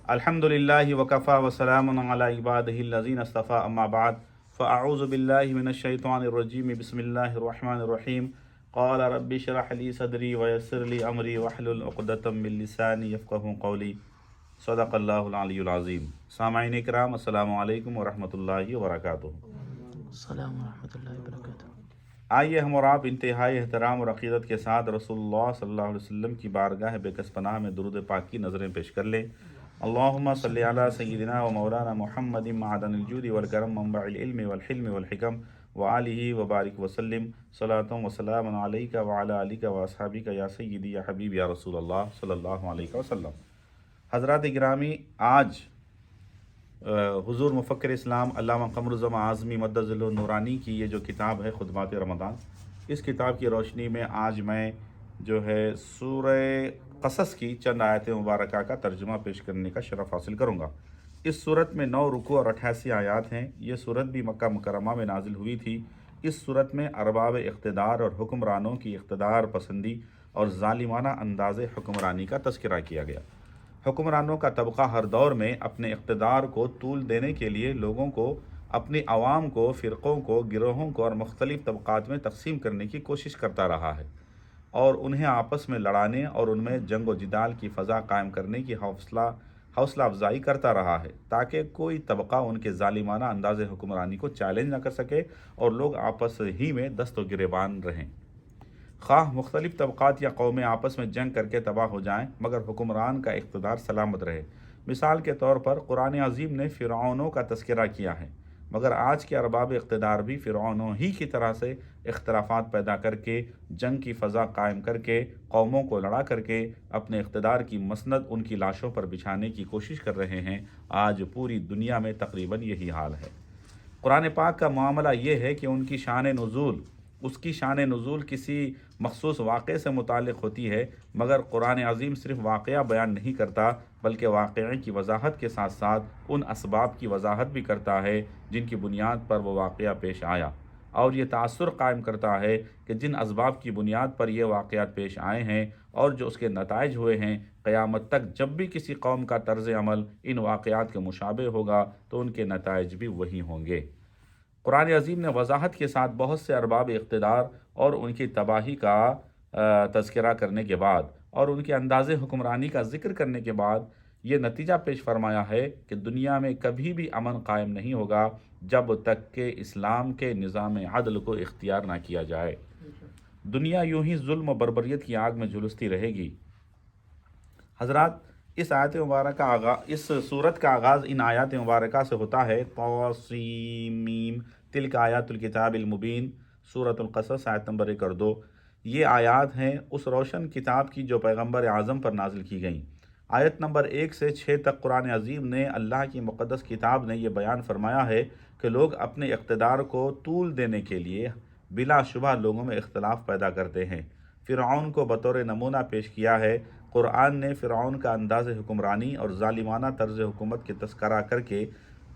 अल्हम्दुलिल्लाहि वकफ़ा वसलामुन अला इबादिहिल्लज़ीना इस्तफ़ा अम्मा बाद फ़अऊज़ु बिल्लाहि मिनश्शैतानिर्रजीम बिस्मिल्लाहिर्रहमानिर्रहीम क़ाल रब्बि इश्रह ली सदरी वयस्सिर ली अमरी वहलुल उक़दतम मिन लिसानी यफ़क़हू क़ौली सदक़ल्लाहुल अलियुल अज़ीम। सामाईन इकराम, अस्सलामु अलैकुम वरहमतुल्लाहि वबरकातुहू। अस्सलामु रहमतुल्लाहि वबरकातुहू। आइए हम और आप इंतहाई एहतराम और अक़ीदत के साथ रसूलुल्लाह सल्लल्लाहु अलैहि वसल्लम की बारगाह बेकस पनाह में दुरूद पाक की नज़रें पेश कर लें। अल्लाहुम्मा सल्लि अला सय्यिदिना व मौलाना मुहम्मदिन मअदनिल जुदी वल करम मंबअल इल्मि वल हिल्मि वल हिकम व आलिहि व बारिक वसल्लिम सलातुन व सलामुन अलैका व अला आलिका व अस्हाबिका या सय्यिदी या हबीबी या रसूलल्लाह सल्लल्लाहु अलैहि वसल्लम। हज़रात गिरामी, आज हुज़ूर मुफ़क्किर इस्लाम अल्लामा क़मरुज़्ज़मा आज़मी मद्दज़िल्लुहु नूरानी की ये जो किताब है ख़ुतबात रमज़ान, इस किताब की रोशनी में आज मैं जो है सूरह क़सस की चंद आयत मुबारका का तर्जुमा पेश करने का शरफ़ हासिल करूँगा। इस सूरत में 9 रुकू और 88 आयात हैं। ये सूरत भी मक्का मुकर्रमा में नाजिल हुई थी। इस सूरत में अरबाब इक़्तिदार और हुक्मरानों की इक़्तिदार पसंदी और ज़ालिमाना अंदाज़ हुक्मरानी का तज़किरा किया गया। हुक्मरानों का तबक़ा हर दौर में अपने इक़्तिदार को तूल देने के लिए लोगों को, अपनी आवाम को, फ़िरक़ों को, गिरोहों को और मुख्तलिफ़ तबक़ात में तक़सीम करने की कोशिश करता रहा है और उन्हें आपस में लड़ाने और उनमें जंग व जिदाल की फ़ज़ा कायम करने की हौसला अफजाई करता रहा है, ताकि कोई तबक़ा उनके ज़ालिमाना अंदाज़ हुक्मरानी को चैलेंज न कर सके और लोग आपस ही में दस्त व गिरेबान रहें। ख़्वाह मुख्तलिफ़ तबक़ात या कौमें आपस में जंग करके तबाह हो जाएँ, मगर हुक्मरान का इक़्तिदार सलामत रहे। मिसाल के तौर पर कुरान अज़ीम ने फ़िरऔनों का तज़किरा किया है, मगर आज के अरबाब इक़्तिदार भी फ़िरऔनों ही की तरह से इख्तलाफात पैदा करके, जंग की फ़ज़ा कायम करके, कौमों को लड़ा करके अपने इक़्तिदार की मसनद उनकी लाशों पर बिछाने की कोशिश कर रहे हैं। आज पूरी दुनिया में तकरीबन यही हाल है। कुरान पाक का मामला ये है कि उसकी शान नुज़ूल किसी मख़सूस वाक़े से मुताल्लिक़ होती है, मगर कुरान अज़ीम सिर्फ़ वाक़या बयान नहीं करता, बल्कि वाक़े की वजाहत के साथ साथ उन असबाब की वजाहत भी करता है जिनकी बुनियाद पर वो वाक़या पेश आया, और ये तासुर कायम करता है कि जिन असबाब की बुनियाद पर ये वाक़यात पेश आए हैं और जो उसके नताइज हुए हैं, क़यामत तक जब भी किसी कौम का तर्ज़ अमल इन वाक़यात के मुशाबे होगा तो उनके नताइज भी वही होंगे। कुरान अज़ीम ने वजाहत के साथ बहुत से अरबाब इक़्तिदार और उनकी तबाही का तज़किरा करने के बाद और उनके अंदाज़े हुक्मरानी का ज़िक्र करने के बाद ये नतीजा पेश फरमाया है कि दुनिया में कभी भी अमन कायम नहीं होगा जब तक कि इस्लाम के निज़ाम अदल को इख्तियार ना किया जाए। दुनिया यूं ही जुल्म व बर्बरियत की आग में झुलसती रहेगी। हज़रात, इस सूरत का आगाज़ इन आयात मुबारका से होता है। तौसीमीम तिल्क आयातुल किताबिल मुबीन, सूरतुल क़सस आयत नंबर 1 और 2। ये आयात हैं उस रोशन किताब की जो पैगम्बर आज़म पर नाजिल की गई। आयत नंबर 1 से 6 तक कुरान अज़ीम ने, अल्लाह की मुक़द्दस किताब ने यह बयान फरमाया है कि लोग अपने इक़्तिदार को तूल देने के लिए बिलाशुबा लोगों में इख्तलाफ पैदा करते हैं। फ़िरऔन को बतौर नमूना पेश किया है। कुरान ने फ़िरऔन का अंदाज़ हुक्मरानी और ज़ालिमाना तर्ज़ हुकूमत के तज़किरा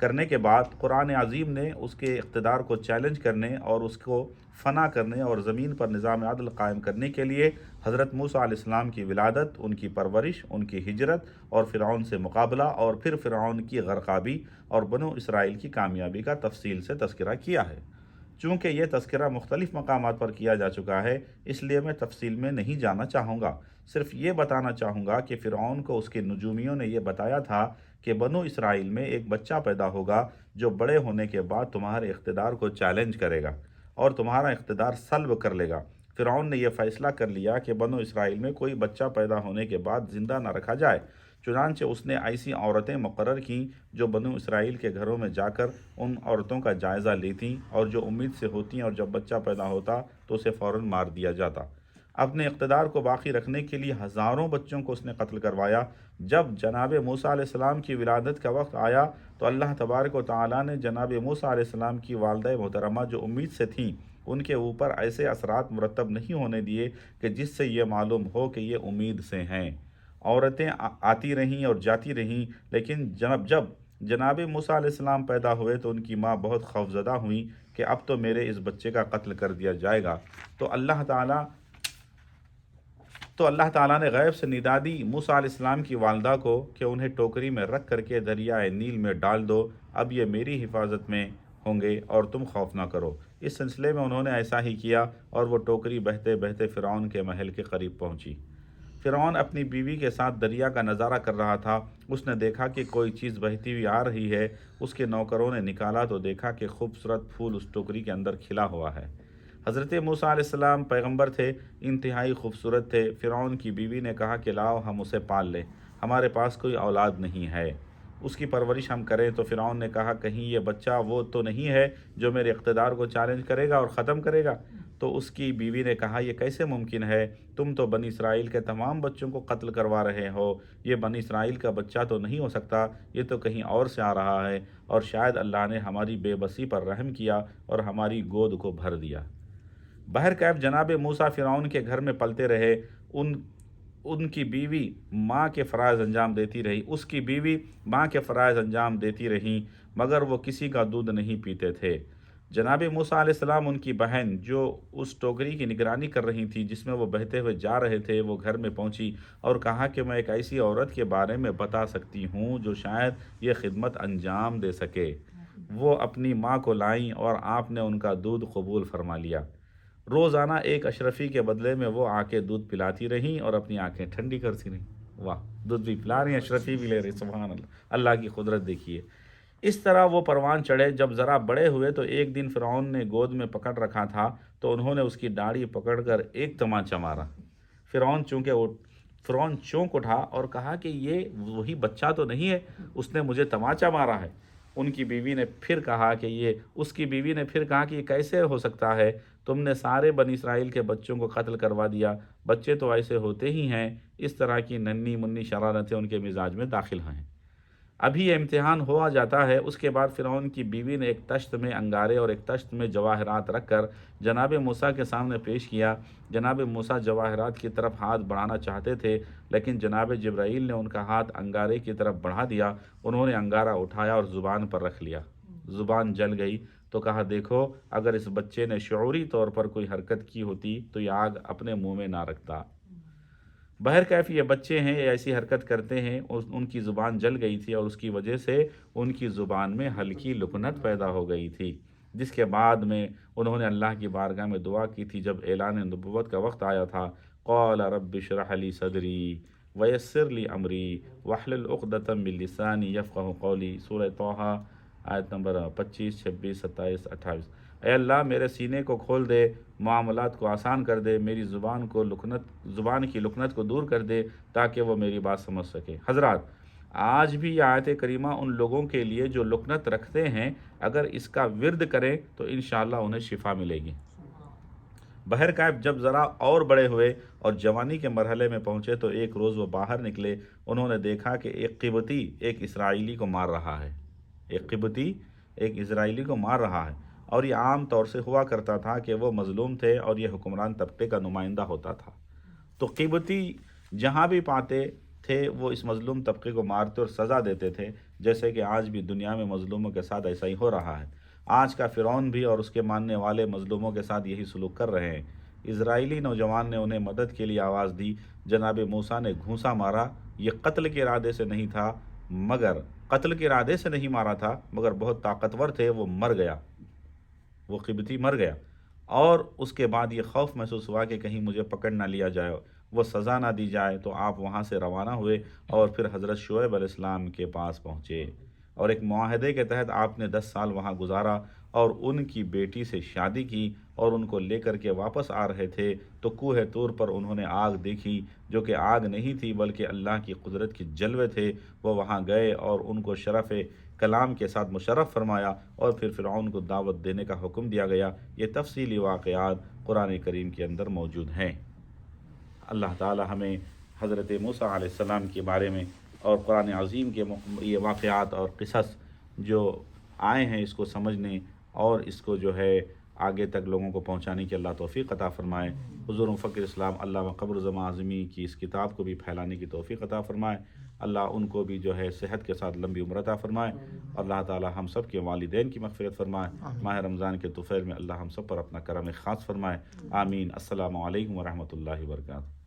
करने के बाद कुरान अज़ीम ने उसके इक़्तिदार को चैलेंज करने और उसको फ़ना करने और ज़मीन पर निज़ाम अदल कायम करने के लिए हज़रत मूसा अलैहिस्सलाम की विलादत, उनकी परवरिश, उनकी हिजरत और फ़िरऔन से मुकाबला और फिर फ़िरऔन की ग़रक़ाबी और बनु इसराइल की कामयाबी का तफ़सील से तज़किरा किया है। चूँकि यह तज़किरा मुख्तलिफ़ मकामात पर किया जा चुका है, इसलिए मैं तफ़सील में नहीं जाना चाहूँगा। सिर्फ़ ये बताना चाहूँगा कि फ़िरऔन को उसके नजूमियों ने यह बताया था कि बनु इसराइल में एक बच्चा पैदा होगा जो बड़े होने के बाद तुम्हारे इक़्तिदार को चैलेंज करेगा और तुम्हारा इक़्तिदार सल्ब कर लेगा। फ़िरऔन ने यह फ़ैसला कर लिया कि बनु इसराइल में कोई बच्चा पैदा होने के बाद ज़िंदा न रखा जाए। चुनांचे उसने ऐसी औरतें मुक़र्रर कीं जो बनु इसराइल के घरों में जाकर उन औरतों का जायज़ा लेतीं और जो उम्मीद से होतीं, और जब बच्चा पैदा होता तो उसे फ़ौरन मार दिया जाता। अपने इक़्तिदार को बाकी रखने के लिए हज़ारों बच्चों को उसने कत्ल करवाया। जब जनाब मूसा अलैहिस्सलाम की विलादत का वक्त आया तो अल्लाह तबारक व तआला ने जनाब मूसा अलैहिस्सलाम की वालिदा मोहतरमा जो उम्मीद से थीं, उनके ऊपर ऐसे असरात मुरतब नहीं होने दिए कि जिससे ये मालूम हो कि ये उम्मीद से हैं। औरतें आती रहीं और जाती रहीं, लेकिन जब जनाब मूसा अलैहिस्सलाम पैदा हुए तो उनकी माँ बहुत खौफज़दा हुई कि अब तो मेरे इस बच्चे का कत्ल कर दिया जाएगा। तो अल्लाह ताला تو اللہ تعالیٰ نے غیب سے ندا دی موسیٰ علیہ السلام کی والدہ کو کہ انہیں ٹوکری میں رکھ کر کے دریائے نیل میں ڈال دو، اب یہ میری حفاظت میں ہوں گے اور تم خوف نہ کرو۔ اس سلسلے میں انہوں نے ایسا ہی کیا اور وہ ٹوکری بہتے بہتے فرعون کے محل کے قریب پہنچی۔ فرعون اپنی بیوی کے ساتھ دریا کا نظارہ کر رہا تھا۔ اس نے دیکھا کہ کوئی چیز بہتی ہوئی آ رہی ہے۔ اس کے نوکروں نے نکالا تو دیکھا کہ خوبصورت پھول اس ٹوکری کے اندر کھلا ہوا ہے۔ حضرت موسیٰ علیہ السلام پیغمبر تھے، انتہائی خوبصورت تھے۔ فرعون کی بیوی نے کہا کہ لاؤ ہم اسے پال لیں، ہمارے پاس کوئی اولاد نہیں ہے، اس کی پرورش ہم کریں۔ تو فرعون نے کہا کہیں یہ بچہ وہ تو نہیں ہے جو میرے اقتدار کو چیلنج کرے گا اور ختم کرے گا؟ تو اس کی بیوی نے کہا یہ کیسے ممکن ہے؟ تم تو بنی اسرائیل کے تمام بچوں کو قتل کروا رہے ہو، یہ بنی اسرائیل کا بچہ تو نہیں ہو سکتا، یہ تو کہیں اور سے آ رہا ہے، اور شاید اللہ نے ہماری بے بسی پر رحم کیا اور ہماری گود کو بھر دیا۔ بہرکیف جناب موسیٰ فرعون کے گھر میں پلتے رہے۔ ان کی بیوی ماں کے فرائض انجام دیتی رہی، اس کی بیوی ماں کے فرائض انجام دیتی رہیں، مگر وہ کسی کا دودھ نہیں پیتے تھے۔ جناب موسیٰ علیہ السلام ان کی بہن جو اس ٹوکری کی نگرانی کر رہی تھی جس میں وہ بہتے ہوئے جا رہے تھے، وہ گھر میں پہنچی اور کہا کہ میں ایک ایسی عورت کے بارے میں بتا سکتی ہوں جو شاید یہ خدمت انجام دے سکے۔ وہ اپنی ماں کو لائیں اور آپ نے ان کا دودھ قبول فرما لیا۔ روزانہ ایک اشرفی کے بدلے میں وہ آ کے دودھ پلاتی رہیں اور اپنی آنکھیں ٹھنڈی کرتی رہیں۔ واہ، دودھ بھی پلا رہی ہیں، اشرفی بھی لے رہی، سبحان اللہ، اللہ کی قدرت دیکھیے۔ اس طرح وہ پروان چڑھے۔ جب ذرا بڑے ہوئے تو ایک دن فرعون نے گود میں پکڑ رکھا تھا تو انہوں نے اس کی داڑھی پکڑ کر ایک تمانچہ مارا۔ فرعون چونک اٹھا اور کہا کہ یہ وہی بچہ تو نہیں ہے، اس نے مجھے تمانچہ مارا ہے۔ اس کی بیوی نے پھر کہا کہ یہ کیسے ہو سکتا ہے؟ تم نے سارے بنی اسرائیل کے بچوں کو قتل کروا دیا، بچے تو ایسے ہوتے ہی ہیں۔ اس طرح کی ننھی منی شرارتیں ان کے مزاج میں داخل ہیں۔ ابھی یہ امتحان ہوا جاتا ہے۔ اس کے بعد فرعون کی بیوی نے ایک تشت میں انگارے اور ایک تشت میں جواہرات رکھ کر جناب موسیٰ کے سامنے پیش کیا۔ جناب موسیٰ جواہرات کی طرف ہاتھ بڑھانا چاہتے تھے، لیکن جناب جبرائیل نے ان کا ہاتھ انگارے کی طرف بڑھا دیا۔ انہوں نے انگارہ اٹھایا اور زبان پر رکھ لیا۔ زبان جل گئی تو کہا دیکھو، اگر اس بچے نے شعوری طور پر کوئی حرکت کی ہوتی تو یہ آگ اپنے منہ میں نہ رکھتا۔ بہرکیف یہ بچے ہیں، یہ ایسی حرکت کرتے ہیں۔ ان کی زبان جل گئی تھی اور اس کی وجہ سے ان کی زبان میں ہلکی لکنت پیدا ہو گئی تھی، جس کے بعد میں انہوں نے اللہ کی بارگاہ میں دعا کی تھی۔ جب اعلان نبوت کا وقت آیا تھا، قال رب اشرح لی صدری ویسر لی امری واحلل عقدۃ من لسانی یفقہوا قولی۔ سورہ طٰہٰ آیت نمبر 25، 26، 27، 28۔ اے اللہ میرے سینے کو کھول دے، معاملات کو آسان کر دے، میری زبان کی لکنت کو دور کر دے تاکہ وہ میری بات سمجھ سکے۔ حضرات، آج بھی یہ آیت کریمہ ان لوگوں کے لیے جو لکنت رکھتے ہیں، اگر اس کا ورد کریں تو انشاءاللہ انہیں شفا ملے گی۔ بہرکیف جب ذرا اور بڑے ہوئے اور جوانی کے مرحلے میں پہنچے تو ایک روز وہ باہر نکلے۔ انہوں نے دیکھا کہ ایک قبطی ایک اسرائیلی کو مار رہا ہے۔ ایک قبطی ایک اسرائیلی کو مار رہا ہے، اور یہ عام طور سے ہوا کرتا تھا کہ وہ مظلوم تھے اور یہ حکمران طبقے کا نمائندہ ہوتا تھا۔ تو قبطی جہاں بھی پاتے تھے وہ اس مظلوم طبقے کو مارتے اور سزا دیتے تھے، جیسے کہ آج بھی دنیا میں مظلوموں کے ساتھ ایسا ہی ہو رہا ہے۔ آج کا فرعون بھی اور اس کے ماننے والے مظلوموں کے ساتھ یہی سلوک کر رہے ہیں۔ اسرائیلی نوجوان نے انہیں مدد کے لیے آواز دی۔ جناب موسیٰ نے گھونسا مارا۔ یہ قتل کے ارادے سے نہیں مارا تھا، مگر بہت طاقتور تھے، وہ مر گیا، وہ قبطی مر گیا۔ اور اس کے بعد یہ خوف محسوس ہوا کہ کہیں مجھے پکڑ نہ لیا جائے، وہ سزا نہ دی جائے، تو آپ وہاں سے روانہ ہوئے اور پھر حضرت شعیب علیہ السلام کے پاس پہنچے، اور ایک معاہدے کے تحت آپ نے 10 سال وہاں گزارا اور ان کی بیٹی سے شادی کی، اور ان کو لے کر کے واپس آ رہے تھے تو کوہ طور پر انہوں نے آگ دیکھی، جو کہ آگ نہیں تھی بلکہ اللہ کی قدرت کے جلوے تھے۔ وہ وہاں گئے اور ان کو شرف کلام کے ساتھ مشرف فرمایا، اور پھر فرعون کو دعوت دینے کا حکم دیا گیا۔ یہ تفصیلی واقعات قرآن کریم کے اندر موجود ہیں۔ اللہ تعالی ہمیں حضرت موسیٰ علیہ السلام کے بارے میں اور قرآن عظیم کے یہ واقعات اور قصص جو آئے ہیں اس کو سمجھنے اور اس کو جو ہے آگے تک لوگوں کو پہنچانے کی اللہ توفیق عطا فرمائے۔ حضور مفکر اسلام علامہ قبر زمان اعظمی کی اس کتاب کو بھی پھیلانے کی توفیق عطا فرمائے۔ اللہ ان کو بھی جو ہے صحت کے ساتھ لمبی عمر عطا فرمائے۔ اللہ تعالی ہم سب کے والدین کی مغفرت فرمائے۔ ماہ رمضان کے طفیل میں اللہ ہم سب پر اپنا کرم خاص فرمائے۔ آمین۔ السلام علیکم ورحمۃ اللہ وبرکاتہ۔